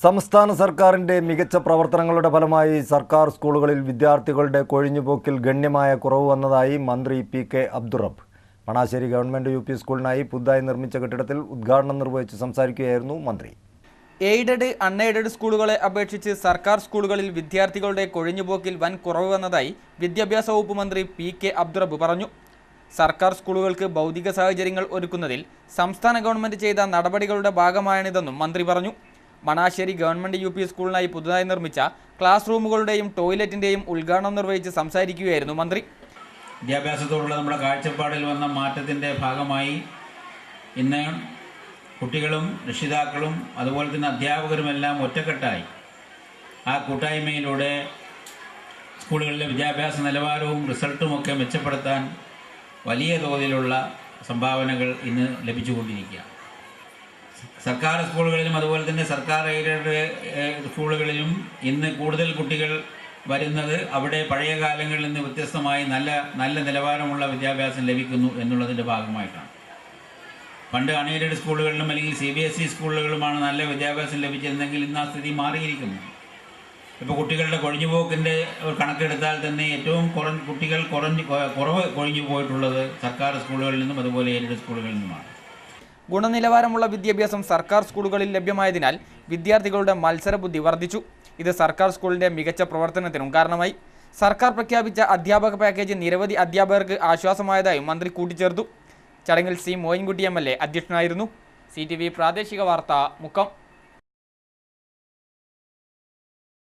സംസ്ഥാന സർക്കാരിന്റെ മികച്ച പ്രവർത്തനങ്ങളുടെ ഫലമായി സർക്കാർ സ്കൂളുകളിൽ വിദ്യാർത്ഥികളുടെ കൊഴിഞ്ഞുപോക്കിൽ ഗണ്യമായ കുറവ് വന്നതായി മന്ത്രി P K. Abdurabb. Manassery government U P. സ്കൂളിനായി പുതുതായി നിർമ്മിച്ച കെട്ടിടത്തിൽ ഉദ്ഘാടനം നിർവഹിച്ച് സംസാരിക്കുകയായിരുന്നു മന്ത്രി. എയ്ഡഡ്, അൺഎയ്ഡഡ് സ്കൂളുകളെ അപേക്ഷിച്ച് സർക്കാർ സ്കൂളുകളിൽ വിദ്യാർത്ഥികളുടെ കൊഴിഞ്ഞുപോക്കിൽ വൻ കുറവ് വന്നതായി വിദ്യാഭ്യാസ വകുപ്പ് മന്ത്രി പി.കെ. അബ്ദുറബ്ബ് പറഞ്ഞു. സർക്കാർ സ്കൂളുകൾക്ക് ഭൗതിക സാഹചര്യങ്ങൾ ഒരുക്കുന്നതിൽ സംസ്ഥാന ഗവൺമെന്റ് ചെയ്ത നടപടികളുടെ ഭാഗമാണിതെന്നും മന്ത്രി പറഞ്ഞു. Manassery government U P. സ്കൂളിനായി പുതുതായി നിർമ്മിച്ച ക്ലാസ് റൂമുകളുടെയും ടോയ്ലറ്റിന്റെയും ഉദ്ഘാടനം നിർവഹിച്ച് സംസാരിക്കുകയായിരുന്നു മന്ത്രി. വിദ്യാഭ്യാസത്തോടുള്ള നമ്മുടെ കാഴ്ചപ്പാടിൽ വന്ന മാറ്റത്തിൻ്റെ ഭാഗമായി ഇന്ന് കുട്ടികളും രക്ഷിതാക്കളും അതുപോലെ തന്നെ അധ്യാപകരുമെല്ലാം ഒറ്റക്കെട്ടായി ആ കൂട്ടായ്മയിലൂടെ സ്കൂളുകളിലെ വിദ്യാഭ്യാസ നിലവാരവും റിസൾട്ടുമൊക്കെ മെച്ചപ്പെടുത്താൻ വലിയ തോതിലുള്ള സംഭാവനകൾ ഇന്ന് ലഭിച്ചുകൊണ്ടിരിക്കുകയാണ്. സർക്കാർ സ്കൂളുകളിലും അതുപോലെ തന്നെ സർക്കാർ എയ്ഡഡ് സ്കൂളുകളിലും ഇന്ന് കൂടുതൽ കുട്ടികൾ വരുന്നത് അവിടെ പഴയ കാലങ്ങളിൽ നിന്ന് വ്യത്യസ്തമായി നല്ല നിലവാരമുള്ള വിദ്യാഭ്യാസം ലഭിക്കുന്നു എന്നുള്ളതിൻ്റെ ഭാഗമായിട്ടാണ്. പണ്ട് അൺഎയ്ഡഡ് സ്കൂളുകളിലും അല്ലെങ്കിൽ CBSE സ്കൂളുകളിലുമാണ് നല്ല വിദ്യാഭ്യാസം ലഭിച്ചിരുന്നെങ്കിൽ ഇന്ന് ആ സ്ഥിതി മാറിയിരിക്കുന്നു. ഇപ്പോൾ കുട്ടികളുടെ കൊഴിഞ്ഞുപോക്കിൻ്റെ ഒരു കണക്കെടുത്താൽ തന്നെ ഏറ്റവും കുറവ് കൊഴിഞ്ഞു പോയിട്ടുള്ളത് സർക്കാർ സ്കൂളുകളിൽ നിന്നും അതുപോലെ എയ്ഡഡ് സ്കൂളുകളിൽ നിന്നുമാണ്. ഗുണനിലവാരമുള്ള വിദ്യാഭ്യാസം സർക്കാർ സ്കൂളുകളിൽ ലഭ്യമായതിനാൽ വിദ്യാർത്ഥികളുടെ മത്സരബുദ്ധി വർദ്ധിച്ചു. ഇത് സർക്കാർ സ്കൂളിൻ്റെ മികച്ച പ്രവർത്തനത്തിനും കാരണമായി. സർക്കാർ പ്രഖ്യാപിച്ച അധ്യാപക പാക്കേജ് നിരവധി അധ്യാപകർക്ക് ആശ്വാസമായതായും മന്ത്രി കൂട്ടിച്ചേർത്തു. ചടങ്ങിൽ C. മോയിൻകുട്ടി MLA അധ്യക്ഷനായിരുന്നു. CTV പ്രാദേശിക വാർത്ത മുക്കം.